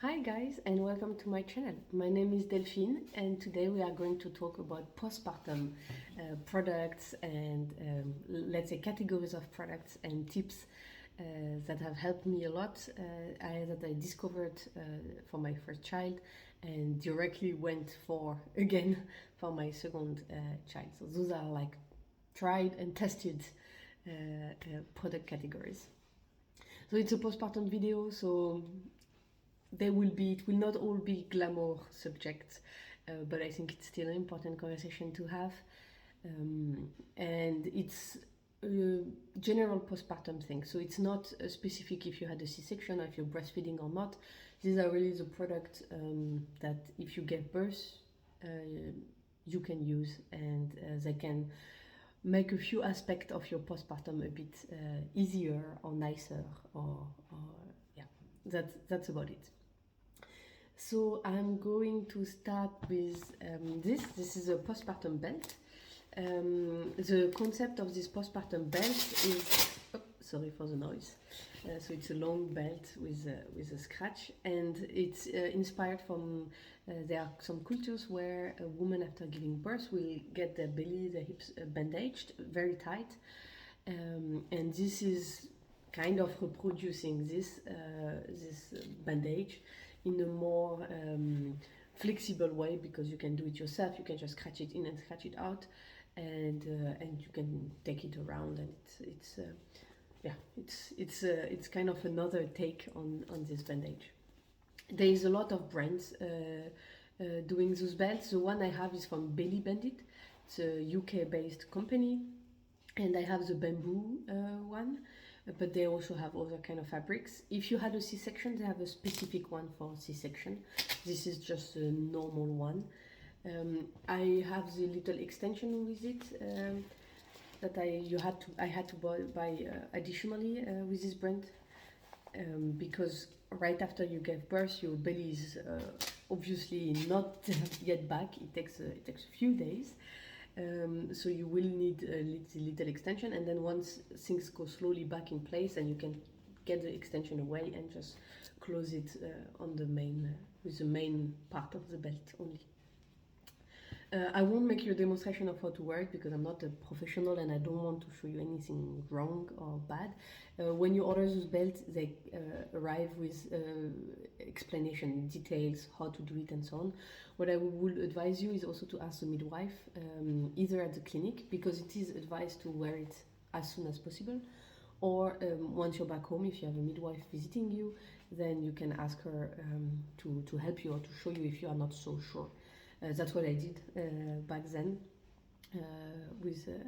Hi guys and welcome to my channel. My name is Delphine and today we are going to talk about postpartum products and let's say categories of products and tips that have helped me a lot that I discovered for my first child and directly went for again for my second child. So those are like tried and tested product categories. So it's a postpartum video, so it will not all be glamour subjects, but I think it's still an important conversation to have. And it's a general postpartum thing, so it's not specific if you had a C-section or if you're breastfeeding or not. These are really the products that if you give birth, you can use, and they can make a few aspects of your postpartum a bit easier or nicer, or yeah, that's about it. So I'm going to start with this is a postpartum belt. The concept of this postpartum belt is, sorry for the noise, so it's a long belt with a scratch, and it's inspired from, there are some cultures where a woman after giving birth will get their belly, the hips bandaged very tight, and this is kind of reproducing this bandage in a more flexible way, because you can do it yourself. You can just scratch it in and scratch it out, and you can take it around, and it's kind of another take on this bandage. There is a lot of brands doing those belts. The one I have is from Belly Bandit. It's a UK based company, and I have the bamboo one, but they also have other kind of fabrics. If you had a C-section, they have a specific one for C-section. This is just a normal one. I have the little extension with it that I had to buy additionally with this brand, because right after you give birth, your belly is obviously not yet back. It takes a few days. So you will need a little extension, and then once things go slowly back in place, then you can get the extension away and just close it on the main with the main part of the belt only. I won't make you a demonstration of how to wear it because I'm not a professional and I don't want to show you anything wrong or bad. When you order those belts, they arrive with explanation, details, how to do it and so on. What I would advise you is also to ask the midwife, either at the clinic, because it is advised to wear it as soon as possible, or once you're back home, if you have a midwife visiting you, then you can ask her to help you or to show you if you are not so sure. That's what I did back then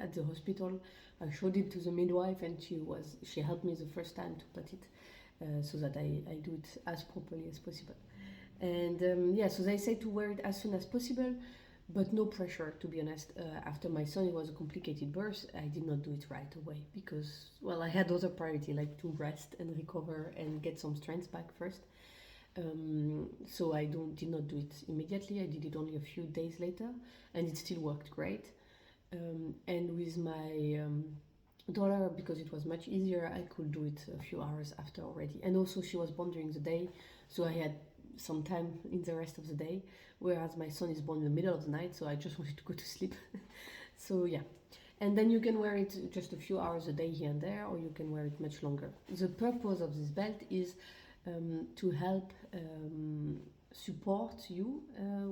at the hospital. I showed it to the midwife, and she helped me the first time to put it, so that I do it as properly as possible. And yeah, so they say to wear it as soon as possible, but no pressure, to be honest. After my son, it was a complicated birth. I did not do it right away because, well, I had other priority, like to rest and recover and get some strength back first. So I did not do it immediately. I did it only a few days later, and it still worked great. And with my daughter, because it was much easier, I could do it a few hours after already. And also she was born during the day, so I had some time in the rest of the day, whereas my son is born in the middle of the night, so I just wanted to go to sleep. So yeah. And then you can wear it just a few hours a day here and there, or you can wear it much longer. The purpose of this belt is to help support you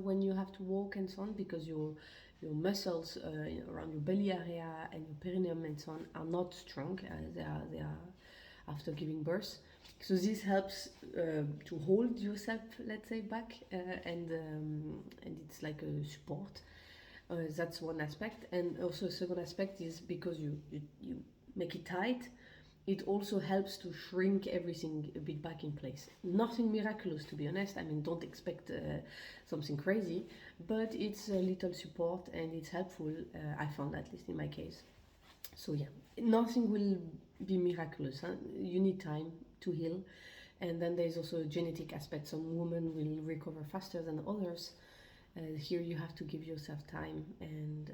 when you have to walk and so on, because your muscles around your belly area and your perineum and so on are not strong. They are after giving birth. So this helps to hold yourself, let's say, back, and it's like a support. That's one aspect. And also a second aspect is because you make it tight, it also helps to shrink everything a bit back in place. Nothing miraculous, to be honest. I mean, don't expect something crazy, but it's a little support and it's helpful, I found, at least in my case. So yeah, nothing will be miraculous. Huh? You need time to heal. And then there's also a genetic aspect. Some women will recover faster than others. Here you have to give yourself time and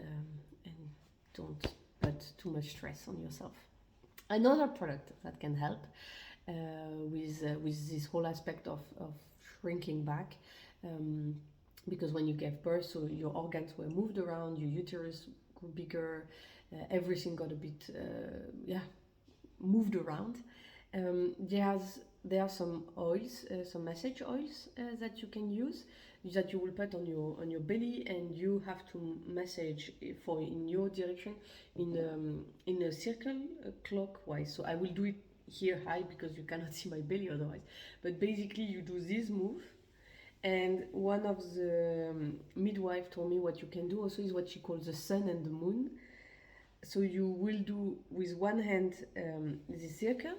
don't put too much stress on yourself. Another product that can help with this whole aspect of shrinking back. Because when you gave birth, so your organs were moved around, your uterus grew bigger, everything got a bit moved around. There are some oils, some massage oils that you can use, that you will put on your belly, and you have to massage in your direction in a circle, clockwise. So I will do it here high because you cannot see my belly otherwise. But basically, you do this move. And one of the midwife told me what you can do also is what she calls the sun and the moon. So you will do with one hand the circle,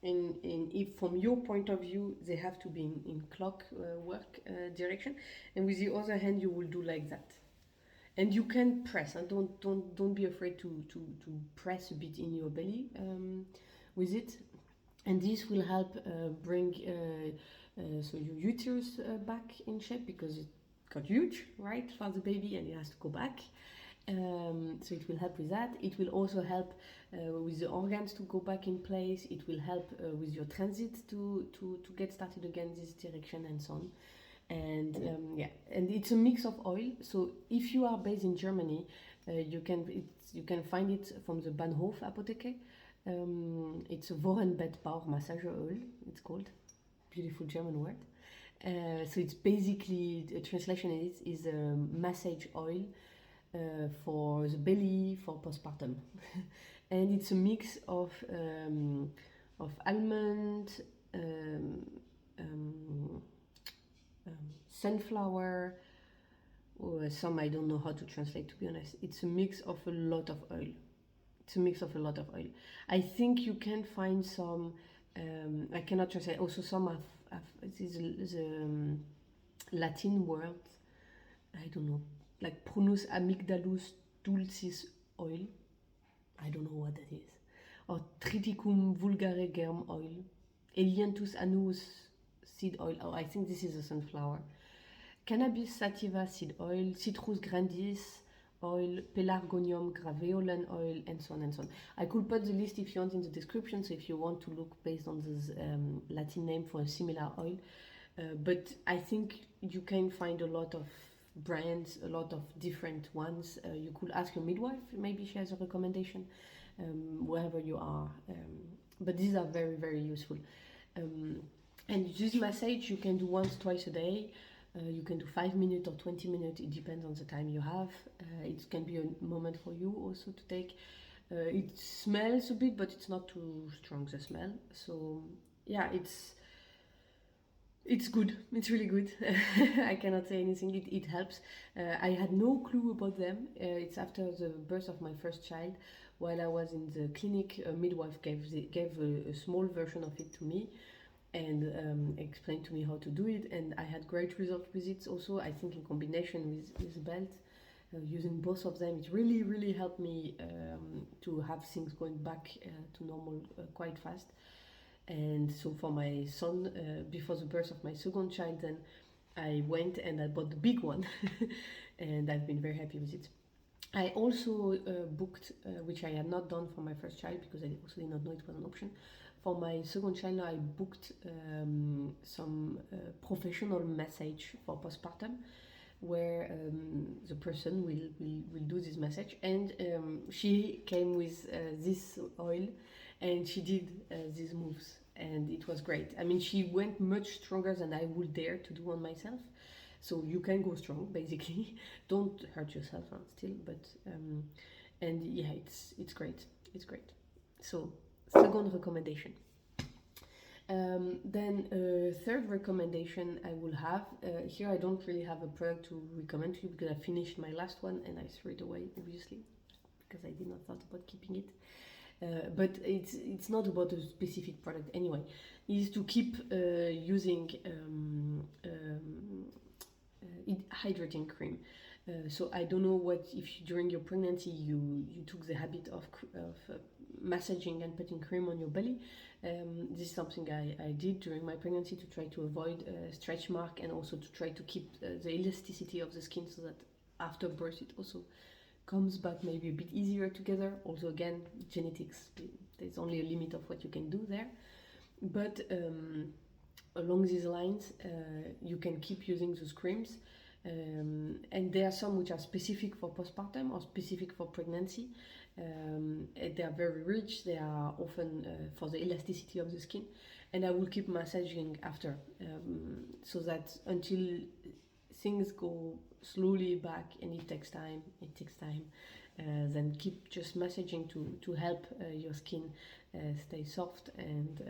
and if from your point of view they have to be in clockwork direction, and with the other hand you will do like that. And you can press, and don't be afraid to press a bit in your belly with it, and this will help bring so your uterus back in shape, because it got huge, right, for the baby, and it has to go back. So it will help with that. It will also help with the organs to go back in place. It will help with your transit to get started again this direction, and so on. And and it's a mix of oil. So if you are based in Germany, you can find it from the Bahnhof Apotheke. It's a Wochenbettbauch massage oil, it's called. Beautiful German word. So it's basically, the translation is a massage oil for the belly, for postpartum. And it's a mix of almond, sunflower, or some I don't know how to translate, to be honest. It's a mix of a lot of oil. I think you can find some, I cannot translate, also some of the Latin words, I don't know, like Prunus, amygdalus, dulcis oil, I don't know what that is, or Triticum, vulgare germ oil, Helianthus, annuus seed oil, oh, I think this is a sunflower, Cannabis, sativa seed oil, Citrus grandis oil, Pelargonium, graveolens oil, and so on and so on. I could put the list if you want in the description, so if you want to look based on this Latin name for a similar oil. But I think you can find a lot of brands, a lot of different ones. You could ask your midwife, maybe she has a recommendation, wherever you are. But these are very, very useful. And this massage you can do once, twice a day. You can do 5 minutes or 20 minutes, it depends on the time you have. It can be a moment for you also to take. It smells a bit, but it's not too strong, the smell. So yeah, it's good, it's really good. I cannot say anything, it helps. I had no clue about them. It's after the birth of my first child, while I was in the clinic, a midwife gave a small version of it to me, and explained to me how to do it, and I had great results with it also. I think in combination with the belt, using both of them, it really helped me to have things going back to normal quite fast. And so for my son, before the birth of my second child, then I went and I bought the big one and I've been very happy with it. I also booked, which I had not done for my first child because I also did not know it was an option. For my second child, I booked some professional massage for postpartum, where the person will do this massage, and she came with this oil, and she did these moves, and it was great. I mean, she went much stronger than I would dare to do on myself. So you can go strong, basically. Don't hurt yourself still, but and yeah, it's great. So second recommendation. Then third recommendation I will have, here I don't really have a product to recommend to you because I finished my last one and I threw it away, obviously, because I did not thought about keeping it. But it's not about a specific product anyway. Is to keep using hydrating cream. So I don't know what, if during your pregnancy you took the habit of massaging and putting cream on your belly. This is something I did during my pregnancy to try to avoid stretch mark, and also to try to keep the elasticity of the skin, so that after birth it also comes back maybe a bit easier together. Also, again, genetics, there's only a limit of what you can do there. but along these lines, you can keep using those creams. And there are some which are specific for postpartum or specific for pregnancy. They are very rich. They are often for the elasticity of the skin, and I will keep massaging after, so that until things go slowly back, and it takes time. Then keep just massaging to help your skin stay soft, and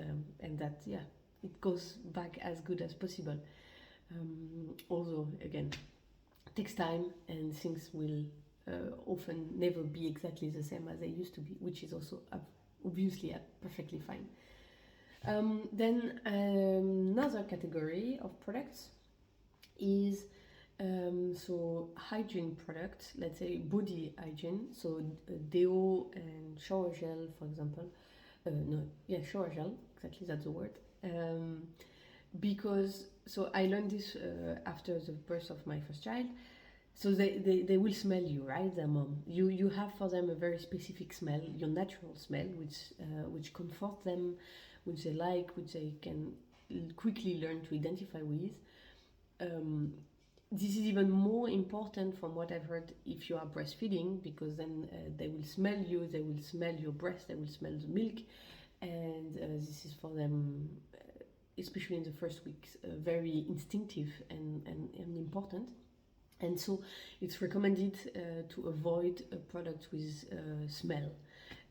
that, yeah, it goes back as good as possible. Although again, it takes time, and things will often never be exactly the same as they used to be, which is also obviously perfectly fine. Then another category of products is so hygiene products, let's say body hygiene, so deo and shower gel, for example. Shower gel, exactly, that's the word. Because, so I learned this after the birth of my first child. So they will smell you, right, their mom. You have for them a very specific smell, your natural smell, which comforts them, which they like, which they can quickly learn to identify with. This is even more important from what I've heard if you are breastfeeding, because then they will smell you, they will smell your breast, they will smell the milk, and this is for them, especially in the first weeks, very instinctive and important. And so it's recommended to avoid products with smell.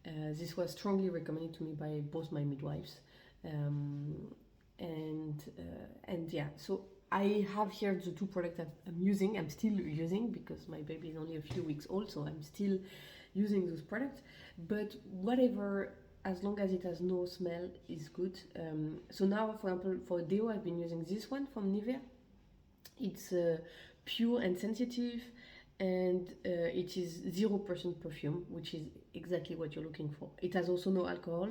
This was strongly recommended to me by both my midwives. And yeah, so I have here the two products that I'm still using, because my baby is only a few weeks old, so I'm still using those products. But whatever, as long as it has no smell, is good. So now, for example, for deo, I've been using this one from Nivea. It's pure and sensitive, and it is 0% perfume, which is exactly what you're looking for. It has also no alcohol.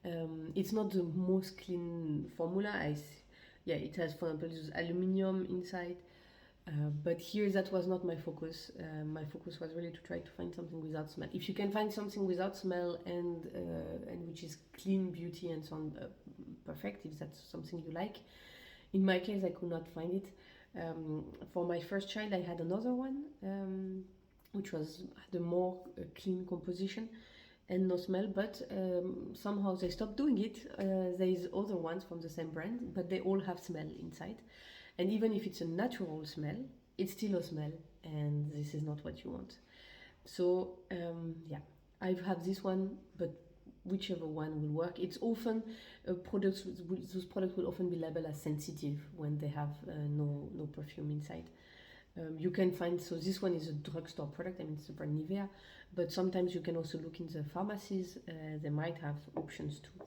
It's not the most clean formula. It has, for example, this aluminium inside, but here that was not my focus. My focus was really to try to find something without smell. If you can find something without smell and which is clean, beauty, and so on, perfect, if that's something you like. In my case, I could not find it. For my first child, I had another one, which had a more clean composition and no smell, but somehow they stopped doing it. There is other ones from the same brand, but they all have smell inside. And even if it's a natural smell, it's still a smell, and this is not what you want. So I've had this one, but whichever one will work. It's often those products will often be labeled as sensitive when they have no perfume inside. You can find, so this one is a drugstore product, I mean it's the brand Nivea, but sometimes you can also look in the pharmacies, they might have options too.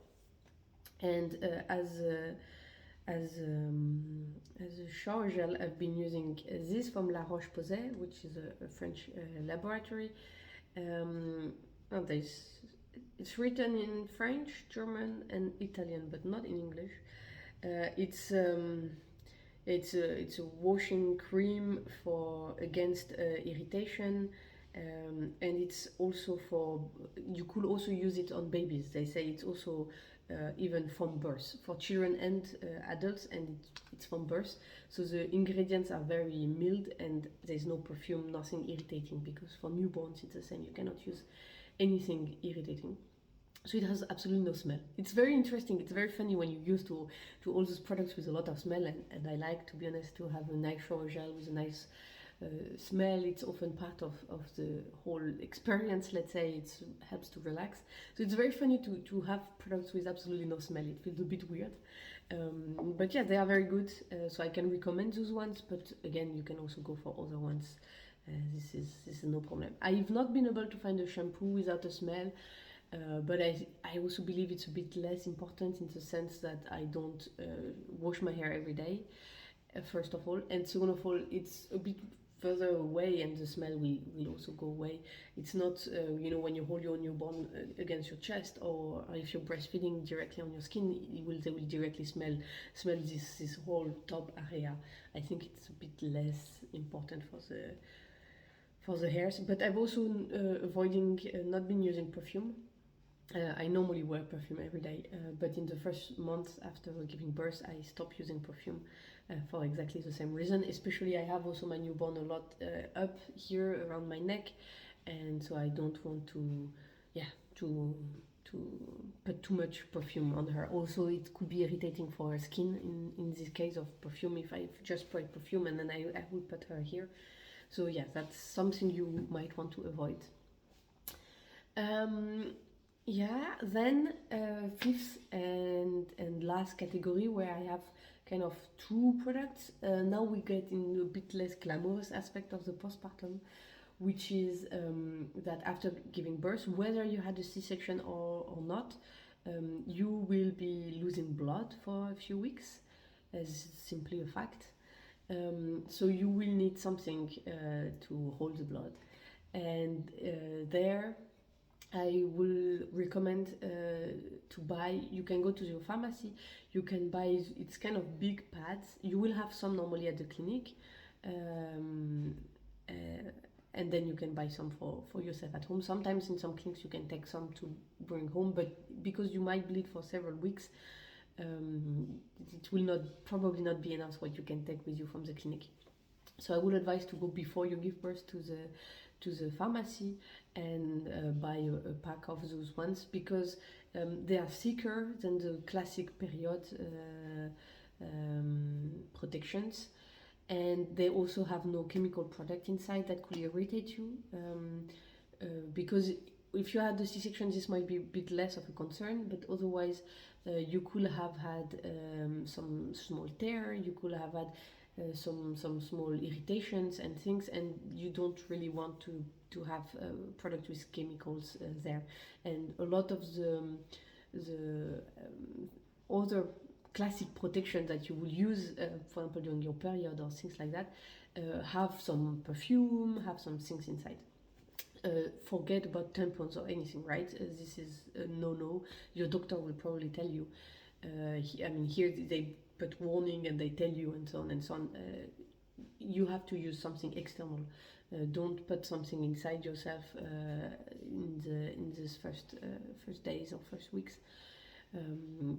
And as a shower gel, I've been using this from La Roche-Posay, which is a French laboratory. It's written in French, German, and Italian, but not in English. It's a washing cream against irritation, and it's also you could also use it on babies. They say it's also even from birth for children and adults, and it's from birth. So the ingredients are very mild, and there's no perfume, nothing irritating, because for newborns it's the same. You cannot use anything irritating. So it has absolutely no smell. It's very interesting. It's very funny when you're used to all those products with a lot of smell, and I like, to be honest, to have a nice shower gel with a nice smell. It's often part of the whole experience, let's say. It helps to relax. So it's very funny to have products with absolutely no smell. It feels a bit weird. But yeah, they are very good. So I can recommend those ones, but again, you can also go for other ones. This is no problem. I've not been able to find a shampoo without a smell. But I also believe it's a bit less important, in the sense that I don't wash my hair every day, first of all, and second of all, it's a bit further away, and the smell will also go away. It's not when you hold your newborn against your chest, or if you're breastfeeding directly on your skin, they will directly smell this whole top area. I think it's a bit less important for the hairs. But I've also not been using perfume. I normally wear perfume every day, but in the first month after giving birth, I stopped using perfume for exactly the same reason. Especially, I have also my newborn a lot up here around my neck, and so I don't want to, yeah, to put too much perfume on her. Also, it could be irritating for her skin in this case of perfume if I just spray perfume and then I will put her here. So yeah, that's something you might want to avoid. Yeah, then fifth and last category where I have kind of two products. Now we get in a bit less glamorous aspect of the postpartum, which is that after giving birth, whether you had a C-section or not, you will be losing blood for a few weeks, as simply a fact. So you will need something to hold the blood, and there I will recommend to buy. You can go to your pharmacy. You can buy. It's kind of big pads. You will have some normally at the clinic, and then you can buy some for yourself at home. Sometimes in some clinics you can take some to bring home, but because you might bleed for several weeks, it will probably not be enough what you can take with you from the clinic. So I would advise to go before you give birth to the pharmacy and buy a pack of those ones, because they are thicker than the classic period protections, and they also have no chemical product inside that could irritate you, because if you had the C-section this might be a bit less of a concern, but otherwise you could have had some small tear, you could have had some small irritations and things, and you don't really want to have product with chemicals there. And a lot of the other classic protection that you will use, for example during your period or things like that, have some perfume, have some things inside. Forget about tampons or anything, right? This is a no-no. Your doctor will probably tell you. Here they put warning and they tell you and so on and so on. You have to use something external. Don't put something inside yourself in this first days or first weeks.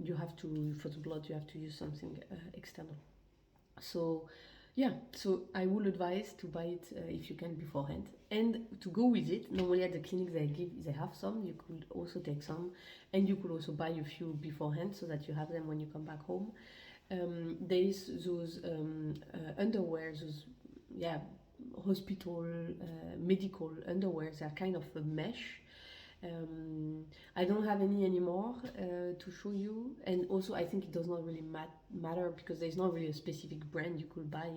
You have to, for the blood, you have to use something external. So yeah, so I would advise to buy it if you can beforehand, and to go with it. Normally at the clinic they have some. You could also take some, and you could also buy a few beforehand so that you have them when you come back home. There is those underwear, those hospital medical underwear. They are kind of a mesh. I don't have any anymore to show you, and also I think it does not really matter because there's not really a specific brand you could buy.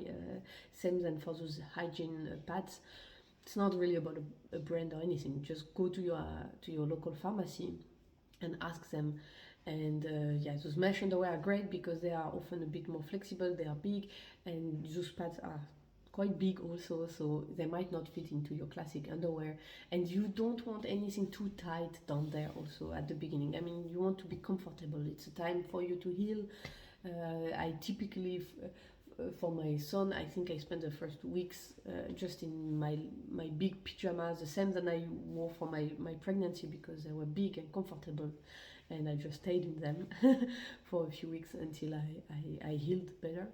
Same than for those hygiene pads. It's not really about a brand or anything. Just go to your local pharmacy and ask them. And those mesh underwear are great because they are often a bit more flexible. They are big, and those pads are quite big also, so they might not fit into your classic underwear, and you don't want anything too tight down there also at the beginning. I mean, you want to be comfortable. It's a time for you to heal. I typically for my son, I think I spent the first weeks just in my big pajamas, the same that I wore for my pregnancy, because they were big and comfortable, and I just stayed in them for a few weeks until I healed better.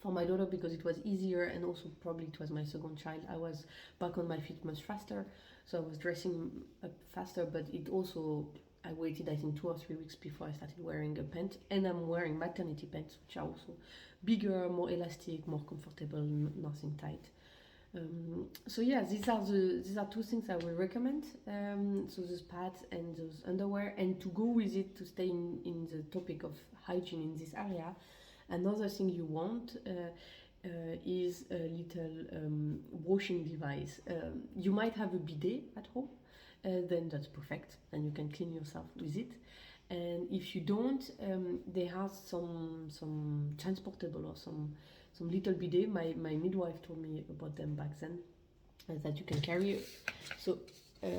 For my daughter, because it was easier, and also probably it was my second child, I was back on my feet much faster, so I was dressing up faster. But it also, I waited I think 2 or 3 weeks before I started wearing a pant, and I'm wearing maternity pants, which are also bigger, more elastic, more comfortable, nothing tight. So yeah, these are 2 things I will recommend. So those pads and those underwear, and to go with it, to stay in the topic of hygiene in this area. Another thing you want is a little washing device. You might have a bidet at home, then that's perfect, and you can clean yourself with it. And if you don't, they have some transportable or some little bidet. My midwife told me about them back then, that you can carry. So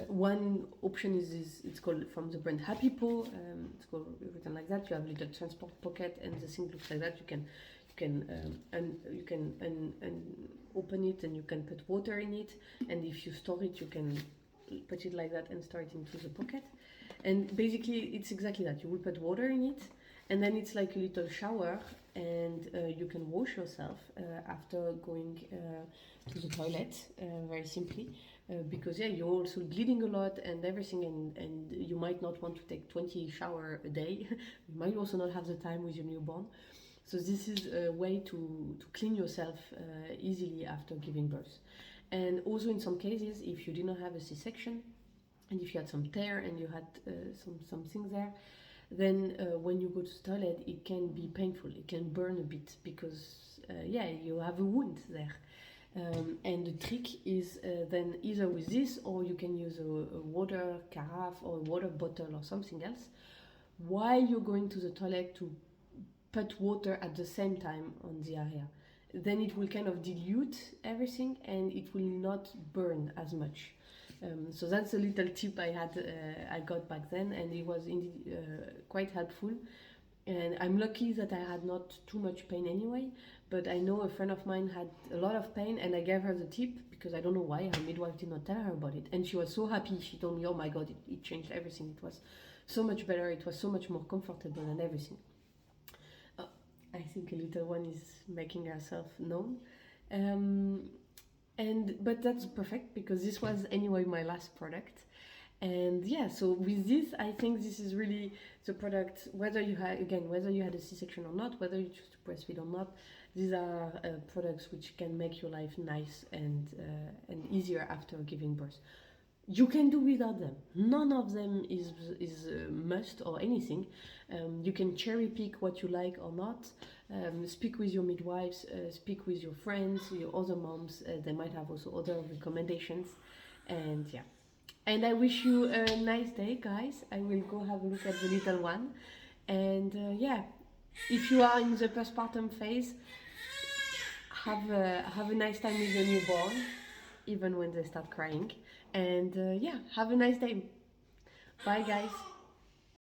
one option is this, it's called, from the brand Happy Po, it's called written like that. You have a little transport pocket, and the thing looks like that. You can open it, and you can put water in it, and if you store it, you can put it like that and store it into the pocket. And basically it's exactly that. You will put water in it, and then it's like a little shower, and you can wash yourself after going to the toilet, very simply, because yeah, you're also bleeding a lot and everything, and you might not want to take 20 shower a day. You might also not have the time with your newborn. So this is a way to clean yourself easily after giving birth. And also in some cases, if you did not have a C-section, and if you had some tear and you had some things there, then when you go to the toilet, it can be painful. It can burn a bit because, yeah, you have a wound there. And the trick is then either with this, or you can use a water carafe or a water bottle or something else while you're going to the toilet to put water at the same time on the area. Then it will kind of dilute everything and it will not burn as much. So that's a little tip I got back then, and it was indeed quite helpful. And I'm lucky that I had not too much pain anyway, but I know a friend of mine had a lot of pain, and I gave her the tip because I don't know why her midwife did not tell her about it. And she was so happy. She told me, oh my God, it changed everything. It was so much better. It was so much more comfortable and everything. I think a little one is making herself known. But that's perfect because this was anyway my last product. And yeah, so with this, I think this is really the product, whether you had a C-section or not, whether you choose to breastfeed or not, these are products which can make your life nice and easier after giving birth. You can do without them. None of them is a must or anything. You can cherry pick what you like or not. Speak with your midwives, speak with your friends, your other moms. They might have also other recommendations. And yeah. And I wish you a nice day, guys. I will go have a look at the little one. And yeah, if you are in the postpartum phase, have a nice time with your newborn, even when they start crying. And yeah, have a nice day. Bye, guys.